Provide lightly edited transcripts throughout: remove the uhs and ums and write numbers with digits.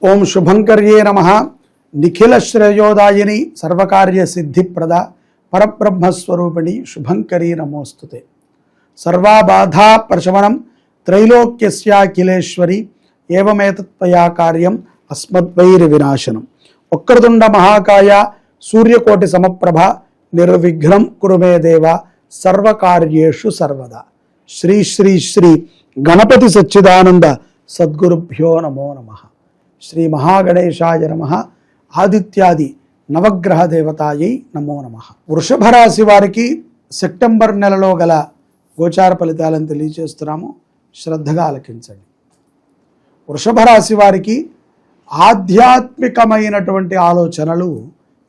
ఓం శుభంకర్యే నమః. నిఖిల శ్రేయోదాయిని సర్వకార్య సిద్ధిప్రద పరబ్రహ్మస్వరూపిణి శుభంకరీ నమోస్తుతే. సర్వాబాధా ప్రశమనం త్రైలోక్యస్యాఖిలేశ్వరి ఏవమేతత్వయా కార్యం అస్మద్వైరి వినాశనం. వక్రతుండ మహాకాయ సూర్యకోటి సమప్రభ నిర్విఘ్నం కురు మే దేవ సర్వకార్యేషు సర్వదా. శ్రీ శ్రీ శ్రీ గణపతి సచ్చిదానంద సద్గురుభ్యో నమో నమః. శ్రీ మహాగణేశాయ నమః. ఆదిత్యాది నవగ్రహ దేవతాయై నమో నమః. వృషభ రాశి వారికి సెప్టెంబర్ నెలలో గల గోచార ఫలితాలను తెలియజేస్తున్నాము, శ్రద్ధగా ఆలకించండి. వృషభ రాశి వారికి ఆధ్యాత్మికమైనటువంటి ఆలోచనలు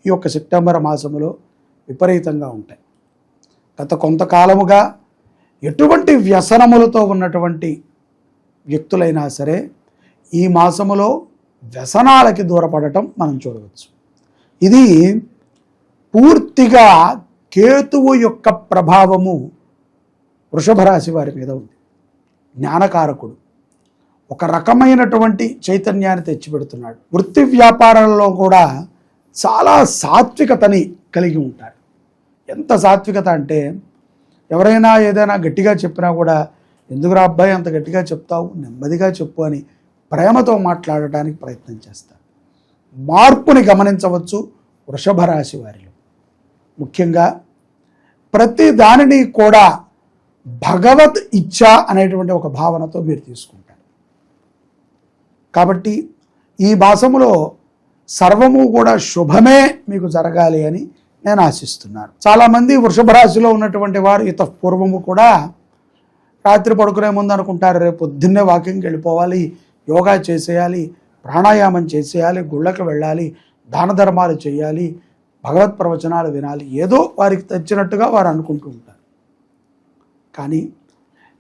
ఈ యొక్క సెప్టెంబర్ మాసములో విపరీతంగా ఉంటాయి. గత కొంతకాలముగా ఎటువంటి వ్యసనములతో ఉన్నటువంటి వ్యక్తులైనా సరే ఈ మాసములో వ్యసనాలకి దూరపడటం మనం చూడవచ్చు. ఇది పూర్తిగా కేతువు యొక్క ప్రభావము వృషభ రాశి వారి మీద ఉంది. జ్ఞానకారకుడు ఒక రకమైనటువంటి చైతన్యాన్ని తెచ్చిపెడుతున్నాడు. వృత్తి వ్యాపారాలలో కూడా చాలా సాత్వికతని కలిగి ఉంటారు. ఎంత సాత్వికత అంటే ఎవరైనా ఏదైనా గట్టిగా చెప్పినా కూడా ఎందుకురా అబ్బాయి అంత గట్టిగా చెప్తావు, నెమ్మదిగా చెప్పు అని ప్రేమతో మాట్లాడటానికి ప్రయత్నం చేస్తారు. మార్పుని గమనించవచ్చు వృషభ రాశి వారిలో. ముఖ్యంగా ప్రతి దానిని కూడా భగవత్ ఇచ్ఛ అనేటువంటి ఒక భావనతో మీరు తీసుకుంటారు. కాబట్టి ఈ మాసములో సర్వము కూడా శుభమే మీకు జరగాలి అని నేను ఆశిస్తున్నాను. చాలామంది వృషభ రాశిలో ఉన్నటువంటి వారు పూర్వము కూడా రాత్రి పడుకునే ముందు అనుకుంటారు, రేపు పొద్దున్నే వాకింగ్కి వెళ్ళిపోవాలి, యోగా చేసేయాలి, ప్రాణాయామం చేసేయాలి, గుళ్ళకి వెళ్ళాలి, దాన ధర్మాలు చేయాలి, భగవత్ ప్రవచనాలు వినాలి, ఏదో వారికి తెచ్చినట్టుగా వారు అనుకుంటూ ఉంటారు. కానీ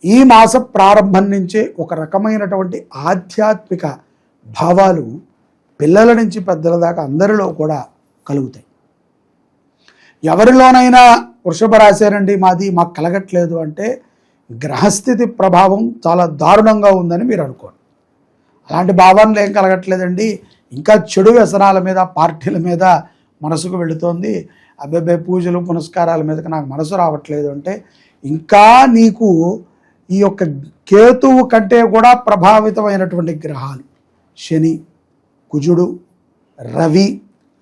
ఈ మాస ప్రారంభం నుంచే ఒక రకమైనటువంటి ఆధ్యాత్మిక భావాలు పిల్లల నుంచి పెద్దల దాకా అందరిలో కూడా కలుగుతాయి. ఎవరిలోనైనా వృషభ రాశారండి మాకు కలగట్లేదు అంటే గ్రహస్థితి ప్రభావం చాలా దారుణంగా ఉందని మీరు అనుకోండి. అలాంటి భావనలు ఏం కలగట్లేదండి, ఇంకా చెడు వ్యసనాల మీద పార్టీల మీద మనసుకు వెళుతోంది, అబ్బాయి పూజలు పునస్కారాల మీదకి నాకు మనసు రావట్లేదు అంటే ఇంకా నీకు ఈ యొక్క కేతువు కంటే కూడా ప్రభావితమైనటువంటి గ్రహాలు శని, కుజుడు, రవి,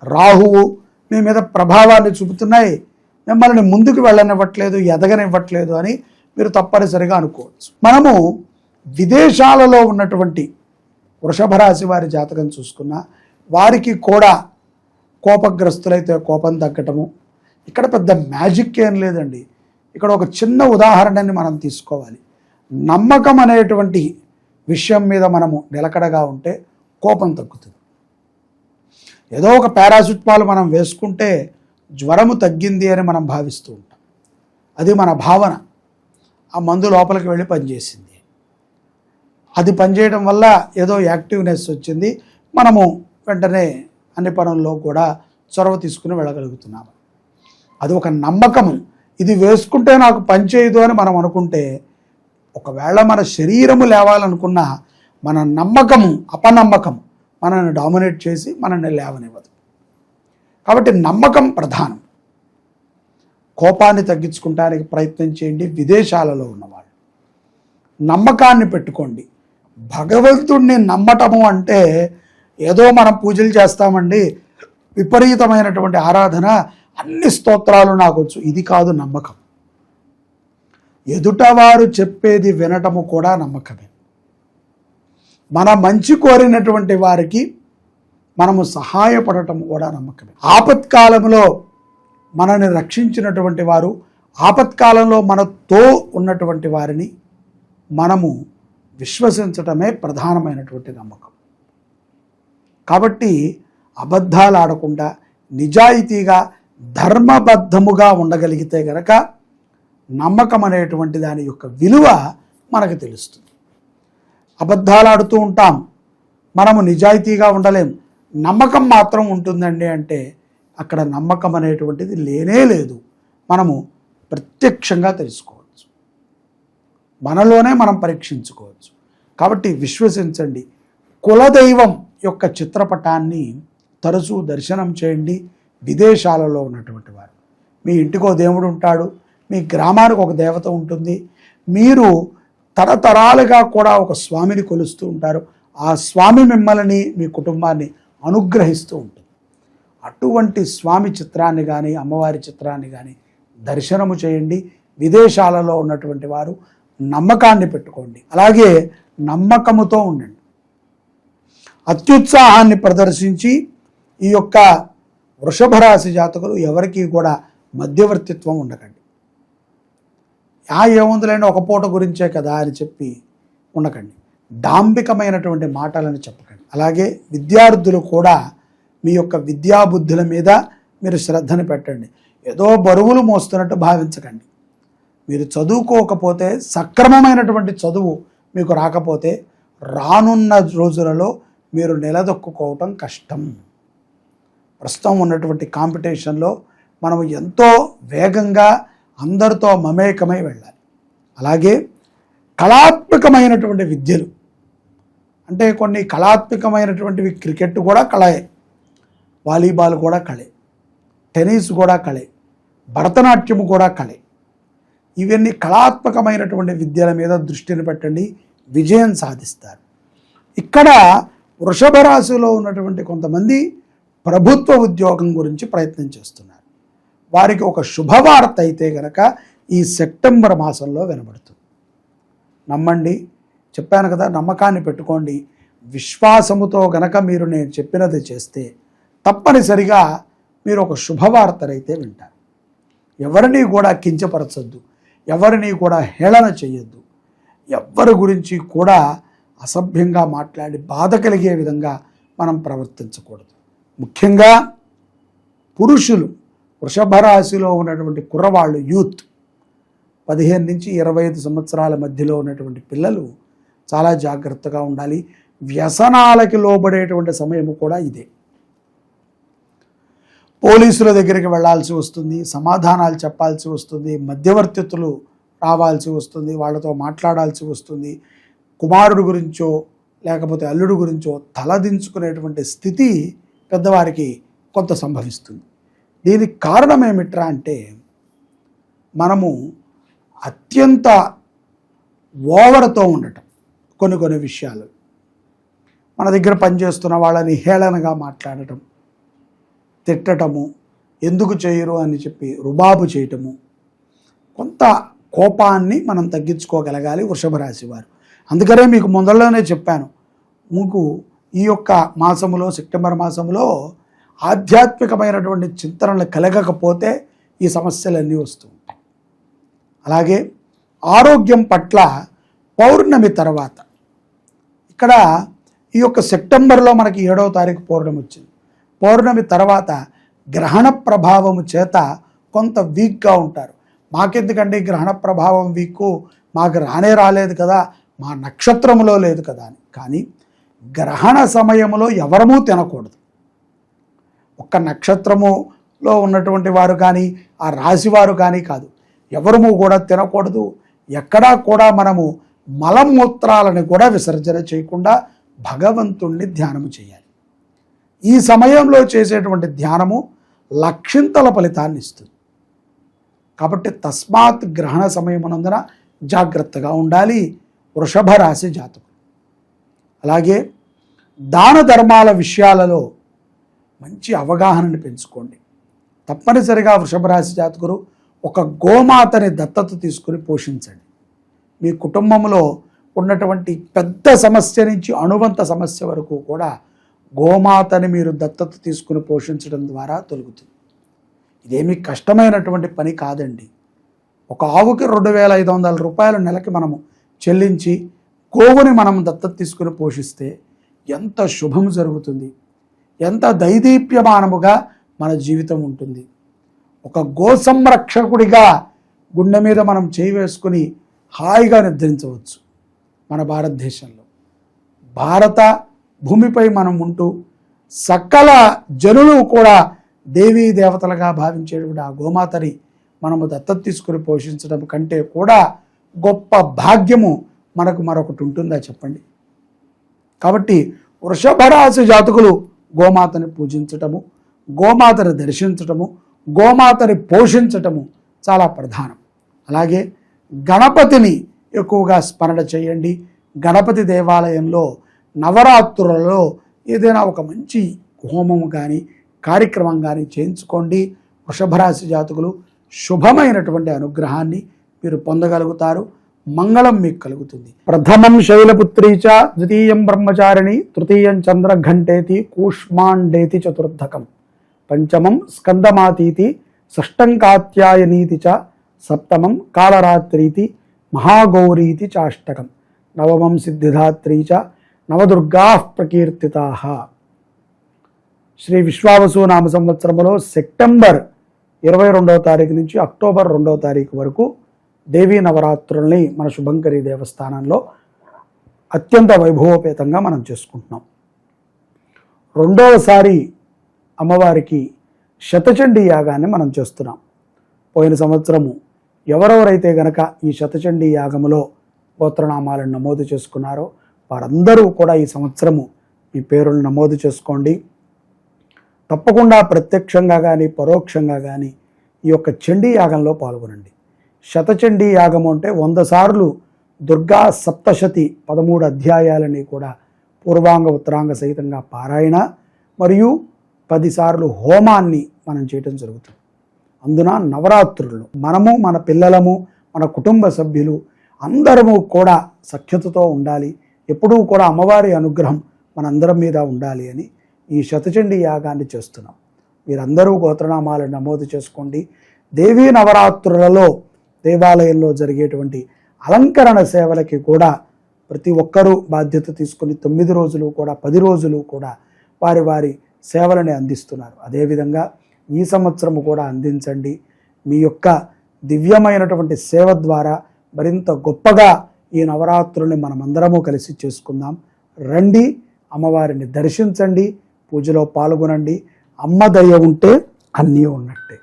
రాహువు మీ మీద ప్రభావాన్ని చూపుతున్నాయి. మిమ్మల్ని ముందుకు వెళ్ళనివ్వట్లేదు, ఎదగనివ్వట్లేదు అని మీరు తప్పనిసరిగా అనుకోవచ్చు. మనము విదేశాలలో ఉన్నటువంటి వృషభ రాశి వారి జాతకం చూసుకున్నా వారికి కూడా కోపగ్రస్తులైతే కోపం తగ్గటము. ఇక్కడ పెద్ద మ్యాజిక్ ఏం లేదండి. ఇక్కడ ఒక చిన్న ఉదాహరణని మనం తీసుకోవాలి. నమ్మకం అనేటువంటి విషయం మీద మనము నిలకడగా ఉంటే కోపం తగ్గుతుంది. ఏదో ఒక పారాసిటమాల్ మనం వేసుకుంటే జ్వరము తగ్గింది అని మనం భావిస్తూ ఉంటాం. అది మన భావన. ఆ మందు లోపలికి వెళ్ళి పనిచేసింది. అది పనిచేయడం వల్ల ఏదో యాక్టివ్నెస్ వచ్చింది, మనము వెంటనే అన్ని పనుల్లో కూడా చొరవ తీసుకుని వెళ్ళగలుగుతున్నాము. అది ఒక నమ్మకము. ఇది వేసుకుంటే నాకు పనిచేయదు అని మనం అనుకుంటే ఒకవేళ మన శరీరము లేవాలనుకున్నా మన నమ్మకము అపనమ్మకం మనల్ని డామినేట్ చేసి మనల్ని లేవనివ్వదు. కాబట్టి నమ్మకం ప్రధానం. కోపాన్ని తగ్గించుకుంటానికి ప్రయత్నం చేయండి. విదేశాలలో ఉన్నవాళ్ళు నమ్మకాన్ని పెట్టుకోండి. భగవంతుణ్ణి నమ్మటము అంటే ఏదో మనం పూజలు చేస్తామండి, విపరీతమైనటువంటి ఆరాధన, అన్ని స్తోత్రాలు నాకు వచ్చు, ఇది కాదు నమ్మకం. ఎదుటవారు చెప్పేది వినటము కూడా నమ్మకమే. మన మంచి కోరినటువంటి వారికి మనము సహాయపడటం కూడా నమ్మకమే. ఆపత్కాలంలో మనల్ని రక్షించినటువంటి వారు, ఆపత్కాలంలో మనతో ఉన్నటువంటి వారిని మనము విశ్వసించటమే ప్రధానమైనటువంటి నమ్మకం. కాబట్టి అబద్ధాలు ఆడకుండా నిజాయితీగా ధర్మబద్ధముగా ఉండగలిగితే గనక నమ్మకం అనేటువంటి దాని యొక్క విలువ మనకు తెలుస్తుంది. అబద్ధాలు ఆడుతూ ఉంటాం, మనము నిజాయితీగా ఉండలేం, నమ్మకం మాత్రం ఉంటుందండి అంటే అక్కడ నమ్మకం అనేటువంటిది లేనే లేదు. మనము ప్రత్యక్షంగా తెలుసుకోవచ్చు, మనలోనే మనం పరీక్షించుకోవచ్చు. కాబట్టి విశ్వసించండి. కులదైవం యొక్క చిత్రపటాన్ని తరచూ దర్శనం చేయండి. విదేశాలలో ఉన్నటువంటి వారు, మీ ఇంటికో దేవుడు ఉంటాడు, మీ గ్రామానికి ఒక దేవత ఉంటుంది, మీరు తరతరాలుగా కూడా ఒక స్వామిని కొలుస్తూ ఉంటారు. ఆ స్వామి మిమ్మల్ని, మీ కుటుంబాన్ని అనుగ్రహిస్తూ ఉంటుంది. అటువంటి స్వామి చిత్రాన్ని కానీ అమ్మవారి చిత్రాన్ని కానీ దర్శనము చేయండి. విదేశాలలో ఉన్నటువంటి వారు నమ్మకాన్ని పెట్టుకోండి, అలాగే నమ్మకముతో ఉండండి. అత్యుత్సాహాన్ని ప్రదర్శించి ఈ యొక్క వృషభ రాశి జాతకులు ఎవరికి కూడా మధ్యవర్తిత్వం ఉండకండి. ఏముందులైనా ఒక పూట గురించే కదా అని చెప్పి ఉండకండి. డాంబికమైనటువంటి మాటలను చెప్పకండి. అలాగే విద్యార్థులు కూడా మీ యొక్క విద్యాబుద్ధుల మీద మీరు శ్రద్ధను పెట్టండి. ఏదో బరువులు మోస్తున్నట్టు భావించకండి. మీరు చదువుకోకపోతే, సక్రమమైనటువంటి చదువు మీకు రాకపోతే రానున్న రోజులలో మీరు నిలదొక్కుకోవటం కష్టం. ప్రస్తుతం ఉన్నటువంటి కాంపిటీషన్లో మనం ఎంతో వేగంగా అందరితో మమేకమై వెళ్ళాలి. అలాగే కళాత్మకమైనటువంటి విద్యలు అంటే కొన్ని కళాత్మకమైనటువంటివి, క్రికెట్ కూడా కళే, వాలీబాల్ కూడా కళే, టెన్నిస్ కూడా కళే, భరతనాట్యం కూడా కళే. ఇవన్నీ కళాత్మకమైనటువంటి విద్యల మీద దృష్టిని పెట్టండి, విజయం సాధిస్తారు. ఇక్కడ వృషభ రాశిలో ఉన్నటువంటి కొంతమంది ప్రభుత్వ ఉద్యోగం గురించి ప్రయత్నం చేస్తున్నారు. వారికి ఒక శుభవార్త అయితే గనక ఈ సెప్టెంబర్ మాసంలో వినబడుతుంది. నమ్మండి, చెప్పాను కదా, నమ్మకాన్ని పెట్టుకోండి. విశ్వాసముతో గనక మీరు నేను చెప్పినది చేస్తే తప్పనిసరిగా మీరు ఒక శుభవార్తనైతే వింటారు. ఎవరిని కూడా కించపరచొద్దు, ఎవరిని కూడా హేళన చేయొద్దు, ఎవ్వరి గురించి కూడా అసభ్యంగా మాట్లాడి బాధ కలిగే విధంగా మనం ప్రవర్తించకూడదు. ముఖ్యంగా పురుషులు, వృషభ రాశిలో ఉన్నటువంటి కుర్రవాళ్ళు, యూత్ 15 నుంచి 25 సంవత్సరాల మధ్యలో ఉన్నటువంటి పిల్లలు చాలా జాగ్రత్తగా ఉండాలి. వ్యసనాలకి లోబడేటువంటి సమయం కూడా ఇదే. పోలీసుల దగ్గరికి వెళ్ళాల్సి వస్తుంది, సమాధానాలు చెప్పాల్సి వస్తుంది, మధ్యవర్తిత్తులు రావాల్సి వస్తుంది, వాళ్ళతో మాట్లాడాల్సి వస్తుంది. కుమారుడు గురించో లేకపోతే అల్లుడు గురించో తలదించుకునేటువంటి స్థితి పెద్దవారికి కొంత సంభవిస్తుంది. దీనికి కారణం ఏమిట్రా అంటే మనము అత్యంత ఓవర్తో ఉండటం. కొన్ని విషయాలు మన దగ్గర పనిచేస్తున్న వాళ్ళని హేళనగా మాట్లాడటం, తిట్టటము, ఎందుకు చేయరు అని చెప్పి రుబాబు చేయటము, కొంత కోపాన్ని మనం తగ్గించుకోగలగాలి వృషభ రాశి వారు. అందుకనే మీకు మొదల్లోనే చెప్పాను, మీకు ఈ యొక్క మాసములో, సెప్టెంబర్ మాసంలో ఆధ్యాత్మికమైనటువంటి చింతనలు కలగకపోతే ఈ సమస్యలన్నీ వస్తూ ఉంటాయి. అలాగే ఆరోగ్యం పట్ల పౌర్ణమి తర్వాత, ఇక్కడ ఈ యొక్క సెప్టెంబర్లో మనకి 7వ తారీఖు పౌర్ణమి వచ్చింది. పౌర్ణమి తర్వాత గ్రహణ ప్రభావము చేత కొంత వీక్గా ఉంటారు. మాకెందుకండి గ్రహణ ప్రభావం వీక్, మాకు రాలేదు కదా, మా నక్షత్రంలో లేదు కదా అని. కానీ గ్రహణ సమయంలో ఎవరమూ తినకూడదు. ఒక్క నక్షత్రములో ఉన్నటువంటి వారు కానీ ఆ రాశివారు కానీ కాదు, ఎవరము కూడా తినకూడదు. ఎక్కడా కూడా మనము మలమూత్రాలను కూడా విసర్జన చేయకుండా భగవంతుణ్ణి ధ్యానము చేయాలి. ఈ సమయంలో చేసేటువంటి ధ్యానము లక్షింతల ఫలితాన్ని ఇస్తుంది. కాబట్టి తస్మాత్ గ్రహణ సమయమునందున జాగ్రత్తగా ఉండాలి వృషభ రాశి జాతకులు. అలాగే దాన ధర్మాల విషయాలలో మంచి అవగాహనని పెంచుకోండి. తప్పనిసరిగా వృషభ రాశి జాతకులు ఒక గోమాతని దత్తత తీసుకుని పోషించండి. మీ కుటుంబంలో ఉన్నటువంటి పెద్ద సమస్య నుంచి అణువంత సమస్య వరకు కూడా గోమాతని మీరు దత్తత తీసుకుని పోషించడం ద్వారా తొలుగుతుంది. ఇదేమీ కష్టమైనటువంటి పని కాదండి. ఒక ఆవుకి 2,500 రూపాయలు నెలకి మనము చెల్లించి గోవుని మనం దత్తత తీసుకుని పోషిస్తే ఎంత శుభం జరుగుతుంది, ఎంత దైదీప్యమానముగా మన జీవితం ఉంటుంది. ఒక గో సంరక్షకుడిగా గుండె మీద మనం చేయి వేసుకుని హాయిగా నిద్రించవచ్చు. మన భారతదేశంలో, భారత భూమిపై మనం ఉంటూ సకల జనులు కూడా దేవీ దేవతలుగా భావించేటువంటి ఆ గోమాతని మనము దత్తత తీసుకుని పోషించడం కంటే కూడా గొప్ప భాగ్యము మనకు మరొకటి ఉంటుందా చెప్పండి. కాబట్టి వృషభ రాశి జాతకులు గోమాతని పూజించటము, గోమాతని దర్శించటము, గోమాతని పోషించటము చాలా ప్రధానం. అలాగే గణపతిని ఎక్కువగా స్మరణ చేయండి. గణపతి దేవాలయంలో నవరాత్రులలో ఏదైనా ఒక మంచి హోమం కానీ కార్యక్రమం కానీ చేయించుకోండి. వృషభ రాశి జాతకులు శుభమైనటువంటి అనుగ్రహాన్ని మీరు పొందగలుగుతారు. మంగళం మీకు కలుగుతుంది. ప్రథమం శైలపుత్రీ చ, ద్వితీయం బ్రహ్మచారిణి, తృతీయం చంద్రఘంటేతి, కూష్మాండేతి చతుర్థకం, పంచమం స్కందమాతీతి, షష్టం కాత్యాయనీతి చ, సప్తమం కాళరాత్రీతి, మహాగౌరీతి చాష్టకం, నవమం సిద్ధిదాత్రీ చ, నవదుర్గా ప్రకీర్తితా. శ్రీ విశ్వావసు నామ సంవత్సరంలో సెప్టెంబర్ 22వ తారీఖు నుంచి అక్టోబర్ 2వ తారీఖు వరకు దేవీ నవరాత్రుల్ని మన శుభంకరి దేవస్థానంలో అత్యంత వైభవోపేతంగా మనం చేసుకుంటున్నాం. రెండవసారి అమ్మవారికి శతచండీ యాగాన్ని మనం చేస్తున్నాం. పోయిన సంవత్సరము ఎవరెవరైతే గనక ఈ శతచండీ యాగములో గోత్రనామాలను నమోదు చేసుకున్నారో వారందరూ కూడా ఈ సంవత్సరము మీ పేరును నమోదు చేసుకోండి. తప్పకుండా ప్రత్యక్షంగా కానీ పరోక్షంగా కానీ ఈ యొక్క చండీ యాగంలో పాల్గొనండి. శతచండీ యాగము అంటే 100 సార్లు దుర్గా సప్తశతి 13 అధ్యాయాలని కూడా పూర్వాంగ ఉత్తరాంగ సహితంగా పారాయణ మరియు 10 సార్లు హోమాన్ని మనం చేయటం జరుగుతుంది. అందున నవరాత్రులు మనము, మన పిల్లలము, మన కుటుంబ సభ్యులు అందరము కూడా సఖ్యతతో ఉండాలి. ఎప్పుడూ కూడా అమ్మవారి అనుగ్రహం మనందరం మీద ఉండాలి అని ఈ శతచండీ యాగాన్ని చేస్తున్నాం. మీరందరూ గోత్రనామాలను నమోదు చేసుకోండి. దేవీ నవరాత్రులలో దేవాలయంలో జరిగేటువంటి అలంకరణ సేవలకి కూడా ప్రతి ఒక్కరూ బాధ్యత తీసుకుని 9 రోజులు కూడా 10 రోజులు కూడా వారి వారి సేవలని అందిస్తున్నారు. అదేవిధంగా ఈ సంవత్సరము కూడా అందించండి. మీ యొక్క దివ్యమైనటువంటి సేవ ద్వారా మరింత గొప్పగా ఈ నవరాత్రుల్ని మనమందరము కలిసి చేసుకుందాం. రండి, అమ్మవారిని దర్శించండి, పూజలో పాల్గొనండి. అమ్మ దయ ఉంటే అన్నీ ఉన్నట్టే.